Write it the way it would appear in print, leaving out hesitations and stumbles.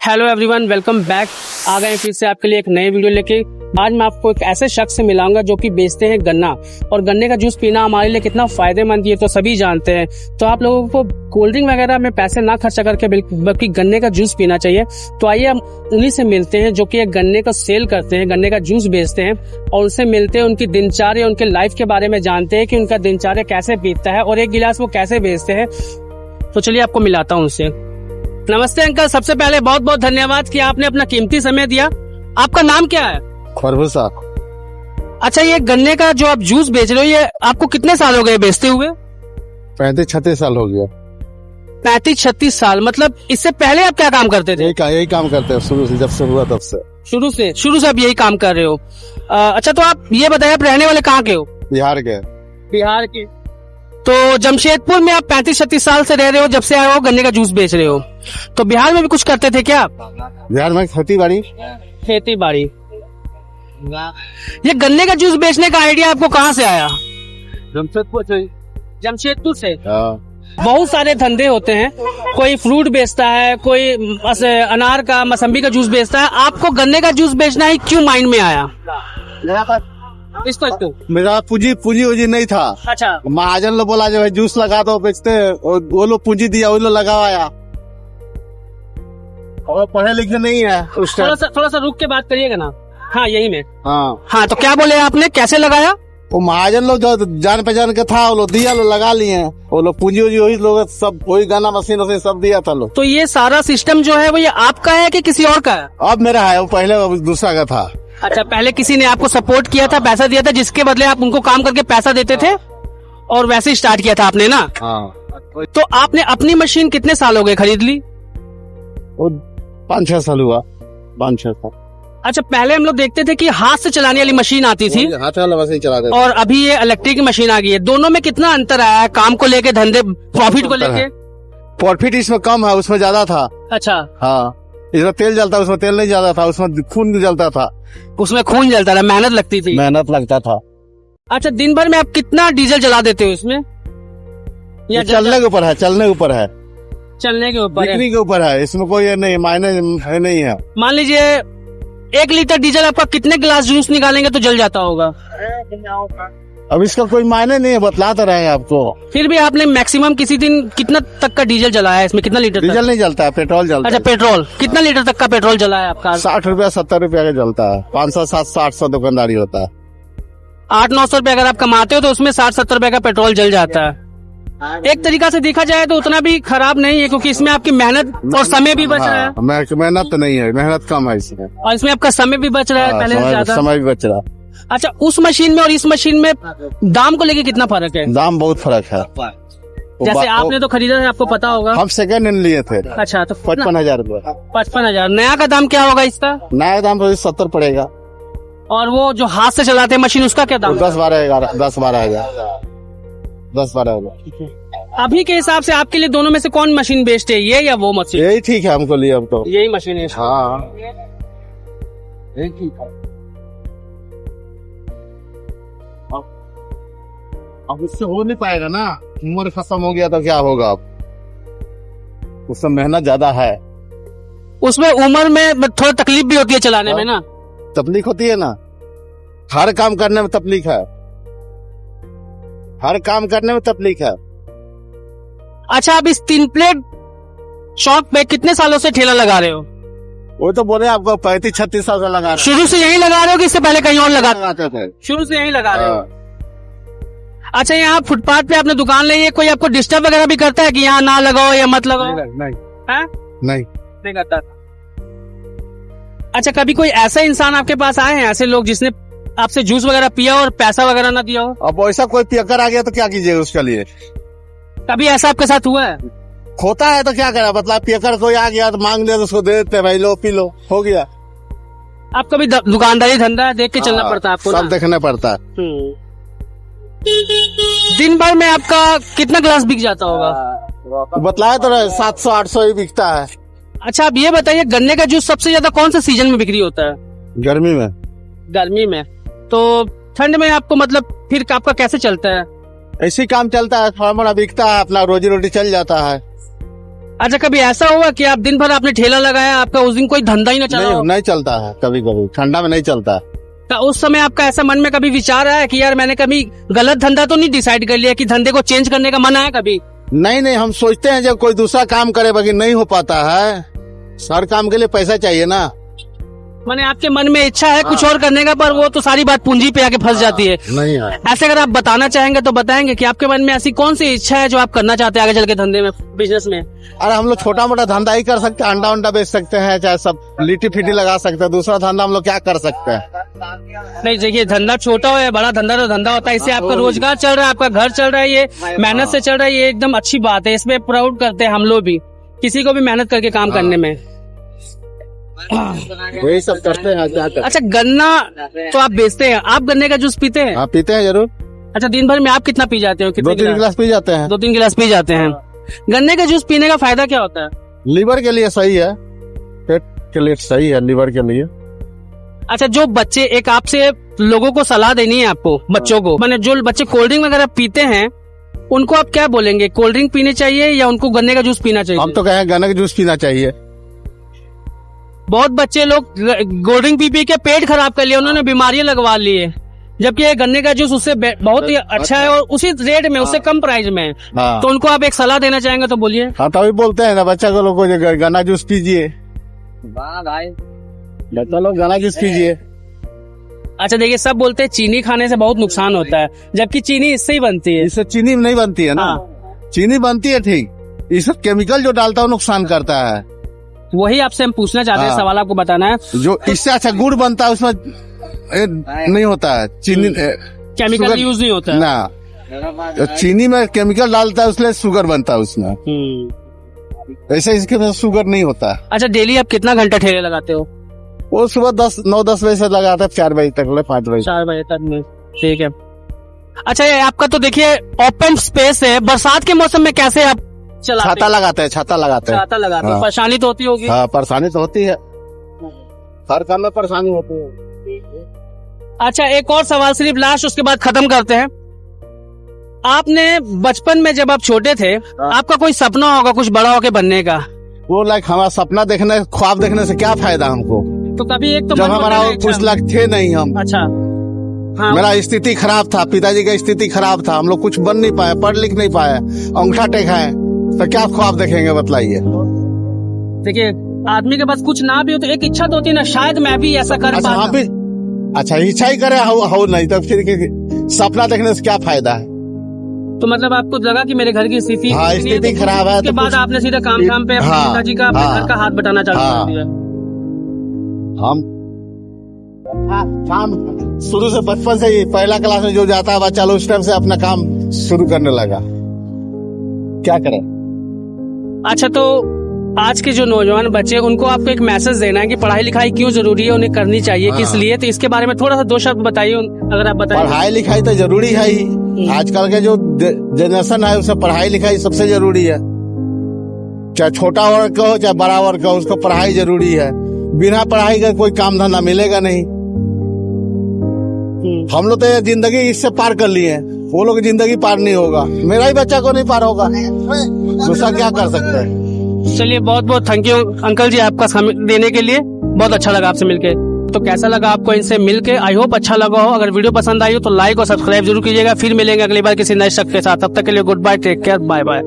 Hello everyone, welcome back. आ गए फिर से आपके लिए एक नए वीडियो लेके। आज मैं आपको एक ऐसे शख्स से मिलाऊंगा जो कि बेचते हैं गन्ना, और गन्ने का जूस पीना हमारे लिए कितना फायदेमंद है तो सभी जानते हैं। तो आप लोगों को कोल्ड ड्रिंक वगैरह में पैसे ना खर्चा करके बल्कि गन्ने का जूस पीना चाहिए। तो आइए हम उन्हीं से मिलते हैं जो कि गन्ने का सेल करते हैं, गन्ने का जूस बेचते हैं, और उनसे मिलते हैं, उनकी दिनचर्या, उनके लाइफ के बारे में जानते हैं कि उनका दिनचर्या कैसे बीतता है और एक गिलास वो कैसे बेचते हैं। तो चलिए आपको मिलाता हूँ उनसे। नमस्ते अंकल, सबसे पहले बहुत बहुत धन्यवाद कि आपने अपना कीमती समय दिया। आपका नाम क्या है? खरबूजा। अच्छा, ये गन्ने का जो आप जूस बेच रहे हो, ये आपको कितने साल हो गए बेचते हुए? 35-36 साल हो गया। 35-36 साल, मतलब इससे पहले आप क्या काम करते थे? यही काम करते हैं शुरू से, जब से हुआ तब से। शुरू से आप यही काम कर रहे हो। अच्छा, तो आप ये बताइए, आप रहने वाले कहाँ के हो? बिहार के। बिहार के। तो जमशेदपुर में आप 35-36 साल से रह रहे हो, जब से आए हो गन्ने का जूस बेच रहे हो। तो बिहार में भी कुछ करते थे क्या आप? बिहार में खेती बाड़ी। ये गन्ने का जूस बेचने का आइडिया आपको कहाँ से आया? जमशेदपुर से। बहुत सारे धंधे होते हैं, कोई फ्रूट बेचता है, कोई अनार का, मौसम्बी का जूस बेचता है। आपको गन्ने का जूस बेचना ही क्यों माइंड में आया? इसको मेरा पूंजी नहीं था। अच्छा, महाजन लोग बोला जो भाई जूस लगा दो, बेचते हैं, और वो लोग पूंजी दिया, वो लोग लगावाया। और पढ़े लिखे नहीं है उस टाइम। थोड़ा सा रुक के बात करिएगा ना। हाँ, यही में। हाँ, तो क्या बोले आपने, कैसे लगाया? वो महाजन लोग जो जान पहचान के था, वो लोग दिया, लोग लगा लिए। वो लोग पूंजी वही लोग सब, वही गाना मशीन वशीन सब दिया था लोग। तो ये सारा सिस्टम जो है वो ये आपका है कि किसी और का है? अब मेरा है, वो पहले दूसरा का था। अच्छा, पहले किसी ने आपको सपोर्ट किया था, पैसा दिया था, जिसके बदले आप उनको काम करके पैसा देते थे, और वैसे ही स्टार्ट किया था आपने ना? हाँ। तो आपने अपनी मशीन कितने साल हो गए खरीद ली? वो 5-6 साल हुआ। 5-6 साल। अच्छा, पहले हम लोग देखते थे कि हाथ से चलाने वाली मशीन आती थी, हाथ वाला वैसे ही चलाते थे। और अभी ये इलेक्ट्रिक मशीन आ गई है। दोनों में कितना अंतर आया है, काम को लेके, धंधे, प्रॉफिट को लेके? प्रॉफिट इसमें कम है, उसमें ज्यादा था। अच्छा। हाँ, इसमें तेल जलता, उसमें तेल नहीं ज्यादा था, उसमें खून जलता था। उसमें खून जलता था, मेहनत लगती थी। मेहनत लगता था। अच्छा, दिन भर में आप कितना डीजल जला देते हो इसमें? या चलने के ऊपर है, चलने के ऊपर है, बिक्री के ऊपर है, इसमें कोई नहीं मायने है नहीं है। मान लीजिए 1 लीटर डीजल आपका कितने गिलास जूस निकालेंगे तो जल जाता होगा? अब इसका कोई मायने नहीं है, बतलाते रहे आपको। फिर भी आपने मैक्सिमम किसी दिन कितना तक का डीजल जलाया है? इसमें कितना लीटर? डीजल नहीं जलता है, पेट्रोल जलता है। अच्छा, पेट्रोल कितना लीटर तक का पेट्रोल जला है आपका? 60 रुपया 70 रुपया का जलता है। 500-700-800 दुकानदारी होता है। 800-900 रुपया अगर आप कमाते हो तो उसमें 60-70 रुपए का पेट्रोल जल जाता है। एक तरीका से देखा जाए तो उतना भी खराब नहीं है, क्योंकि इसमें आपकी मेहनत और समय भी बच रहा है। मेहनत तो नहीं है, मेहनत कम है इसमें, और इसमें आपका समय भी बच रहा है पहले से ज्यादा। समय भी बच रहा। अच्छा, उस मशीन में और इस मशीन में दाम को लेके कितना फर्क है? दाम बहुत फर्क है। जैसे आपने तो खरीदा है, आपको पता होगा। हम सेकंड हैंड लिए थे। अच्छा, तो 55,000 रुपए। 55,000। नया का दाम क्या होगा इसका? नया दाम तो 70 पड़ेगा। और वो जो हाथ से चलाते हैं मशीन, उसका क्या दाम? 10-12 हजार। 10-12 अभी के हिसाब से आपके लिए दोनों में से कौन मशीन बेस्ट है, ये या वो मशीन? यही ठीक है हमको लिए, अब तो यही मशीन है। हाँ, यही ठीक है। अब उससे हो नहीं पाएगा ना, उम्र खत्म हो गया तो क्या होगा? अब उसमें मेहनत ज्यादा है। उसमें उम्र में थोड़ा तकलीफ भी होती है चलाने में ना? तकलीफ होती है ना, हर काम करने में तकलीफ है, हर काम करने में तकलीफ है। अच्छा, आप इस 3 प्लेट शॉप पे कितने सालों से ठेला लगा रहे हो? वो तो बोले आपको 35-36 साल से लगा रहे। शुरू से यही लगा रहे हो कि इससे पहले कहीं और लगाते थे? शुरू से यही लगा रहे हो। अच्छा, यहाँ फुटपाथ पे आपने दुकान ली है, कोई आपको डिस्टर्ब वगैरह भी करता है कि यहाँ ना लगाओ या मत लगाओ? नहीं करता। अच्छा, कभी कोई ऐसा इंसान आपके पास आए हैं, ऐसे लोग जिसने आपसे जूस वगैरह पिया और पैसा वगैरह ना दिया हो? अब वैसा कोई पियकर आ गया तो क्या कीजिएगा उसके लिए? कभी ऐसा आपके साथ हुआ है? खोता है तो क्या करा, मतलब पियकर कोई आ गया तो मांग लिया तो उसको दे देते, भाई लो पी लो, हो गया। आप कभी दुकानदारी धंधा है, देख के चलना पड़ता है आपको, सब देखना पड़ता है। दिन भर में आपका कितना गिलास बिक जाता होगा? बतलाया तो 700-800 ही बिकता है। अच्छा, आप ये बताइए, गन्ने का जूस सबसे ज्यादा कौन सा सीजन में बिक्री होता है? गर्मी में। गर्मी में। तो ठंड में आपको मतलब फिर आपका कैसे चलता है? ऐसे काम चलता है, थोड़ा मोड़ा बिकता है, अपना रोजी रोटी चल जाता है। अच्छा, कभी ऐसा हुआ कि आप दिन भर आपने ठेला लगाया, आपका उस दिन कोई धंधा ही ना चला हो? नहीं चलता है, कभी कभी ठंडा में नहीं चलता है। तो उस समय आपका ऐसा मन में कभी विचार आया कि यार मैंने कभी गलत धंधा तो नहीं डिसाइड कर लिया, कि धंधे को चेंज करने का मन आया कभी? नहीं, हम सोचते हैं जब कोई दूसरा काम करे, बाकी नहीं हो पाता है। हर काम के लिए पैसा चाहिए ना। माने आपके मन में इच्छा है कुछ और करने का, पर वो तो सारी बात पूंजी पे आके फंस जाती है। नहीं है। ऐसे अगर आप बताना चाहेंगे तो बताएंगे कि आपके मन में ऐसी कौन सी इच्छा है जो आप करना चाहते हैं आगे चल के धंधे में, बिजनेस में? अरे हम लोग छोटा मोटा धंधा ही कर सकते हैं, अंडा उंडा बेच सकते हैं, चाहे सब लिट्टी फिटी लगा सकते हैं। दूसरा धंधा हम लोग क्या कर सकते हैं? नहीं, देखिए धंधा छोटा हो या बड़ा धंधा तो धंधा होता है। इससे आपका रोजगार चल रहा है, आपका घर चल रहा है, ये मेहनत से चल रहा है, ये एकदम अच्छी बात है। इसमें प्राउड करते हैं हम लोग भी, किसी को भी मेहनत करके काम करने में। वही सब करते हैं, क्या करते हैं। अच्छा, गन्ना तो आप बेचते हैं, आप गन्ने का जूस पीते हैं? हाँ, पीते हैं जरूर। अच्छा, दिन भर में आप कितना पी जाते हो? 2-3 गिलास पी जाते हैं। 2-3 गिलास पी जाते हैं। गन्ने का जूस पीने का फायदा क्या होता है? लीवर के लिए सही है, पेट के लिए सही है, लीवर के लिए। अच्छा, जो बच्चे, एक आपसे लोगों को सलाह देनी है आपको, बच्चों को, माने जो बच्चे कोल्ड ड्रिंक वगैरह पीते हैं उनको आप क्या बोलेंगे? कोल्ड ड्रिंक पीनी चाहिए या उनको गन्ने का जूस पीना चाहिए? हम तो कहें गन्ने का जूस पीना चाहिए। बहुत बच्चे लोग कोल्ड ड्रिंक पी के पेट खराब कर लिया, उन्होंने बीमारियां लगवा ली है, जबकि ये गन्ने का जूस उससे बहुत ही अच्छा है और उसी रेट में, उससे कम प्राइस में है। हाँ। तो उनको आप एक सलाह देना चाहेंगे तो बोलिए। हाँ, तभी बोलते हैं ना बच्चा को, लोग को गन्ना जूस पीजिए, बच्चा लोग गन्ना जूस पीजिए। अच्छा, देखिए सब बोलते हैं चीनी खाने से बहुत नुकसान होता है, जबकि चीनी इससे ही बनती है। इससे चीनी नहीं बनती है ना। हाँ। चीनी बनती है ठीक, इसमें केमिकल जो डालता है वो नुकसान करता है। वही आपसे हम पूछना चाहते हैं, हाँ। सवाल आपको बताना है। जो इससे अच्छा गुड़ बनता है उसमें नहीं होता है चीनी, केमिकल शुगर यूज नहीं होता है। ना। चीनी में केमिकल डालता है, उसलिए शुगर बनता है उसमें। ऐसे इसके में शुगर नहीं होता। अच्छा, डेली आप कितना घंटा ठेले लगाते हो? वो सुबह 9-10 बजे से लगाता है, 4 बजे तक, 5 बजे। 4 बजे तक में, ठीक है। अच्छा, ये आपका तो देखिए ओपन स्पेस है, बरसात के मौसम में कैसे आप चलाते हैं? छाता लगाते हैं, छाता लगाते हैं। छाता लगाते हैं। हाँ। परेशानी तो होती होगी। हाँ, परेशानी तो होती है, हर काम में परेशानी होती है। अच्छा, एक और सवाल सिर्फ लास्ट, उसके बाद खत्म करते हैं। आपने बचपन में जब आप छोटे थे, आपका कोई सपना होगा कुछ बड़ा होके बनने का? वो हमारा सपना देखने, ख्वाब देखने से क्या फायदा हमको? तो कभी एक तो जब मन हमारा होता है ना, कुछ लाख थे नहीं हम। अच्छा, हाँ। मेरा स्थिति खराब था, पिताजी का स्थिति खराब था, हम लोग कुछ बन नहीं पाए, पढ़ लिख नहीं पाए, अंगूठा टेका है, तो क्या ख्वाब देखेंगे बतलाइए? देखिए, आदमी के पास कुछ ना भी हो तो एक इच्छा तो होती है ना, शायद मैं भी ऐसा कर अच्छा, हाँ पाता। भी अच्छा, इच्छा ही करे हो नहीं तो फिर सपना देखने से क्या फायदा है? तो मतलब आपको लगा कि मेरे घर की स्थिति हाँ, नहीं है, स्थिति तो खराब है, उसके तो बाद कुछ- आपने सीधा काम पे अपने हाँ, पिताजी का, अपने हाँ, घर का हाथ बटाना चालू हाँ। कर दिया। हम काम शुरू से, बचपन से ही पहला क्लास में जो जाता है बच्चा लोग, उस टाइम से अपना काम शुरू करने लगा। क्या करें? अच्छा, तो आज के जो नौजवान बच्चे, उनको आपको एक मैसेज देना है कि पढ़ाई लिखाई क्यों जरूरी है, उन्हें करनी चाहिए, किस लिए? तो इसके बारे में थोड़ा सा 2 शब्द बताइए, अगर आप बताइए। पढ़ाई लिखाई तो जरूरी है ही। आजकल के जो जनरेशन है उसमें पढ़ाई लिखाई सबसे जरूरी है। चाहे छोटा वर्ग का हो चाहे बड़ा वर्ग का हो, उसको पढ़ाई जरूरी है। बिना पढ़ाई का कोई काम धंधा मिलेगा नहीं। हम लोग तो ये जिंदगी इससे पार कर लिए हैं, वो लोग जिंदगी पार नहीं होगा, मेरा ही बच्चा को नहीं पार होगा, दूसरा क्या कर सकते हैं? चलिए, बहुत बहुत थैंक यू अंकल जी, आपका समय देने के लिए। बहुत अच्छा लगा आपसे मिलके। तो कैसा लगा आपको इनसे मिलके? आई होप अच्छा लगा हो। अगर वीडियो पसंद आई हो तो लाइक और सब्सक्राइब जरूर कीजिएगा। फिर मिलेंगे अगली बार किसी नए शख्स के साथ। तब तक के लिए goodbye, take care, bye bye.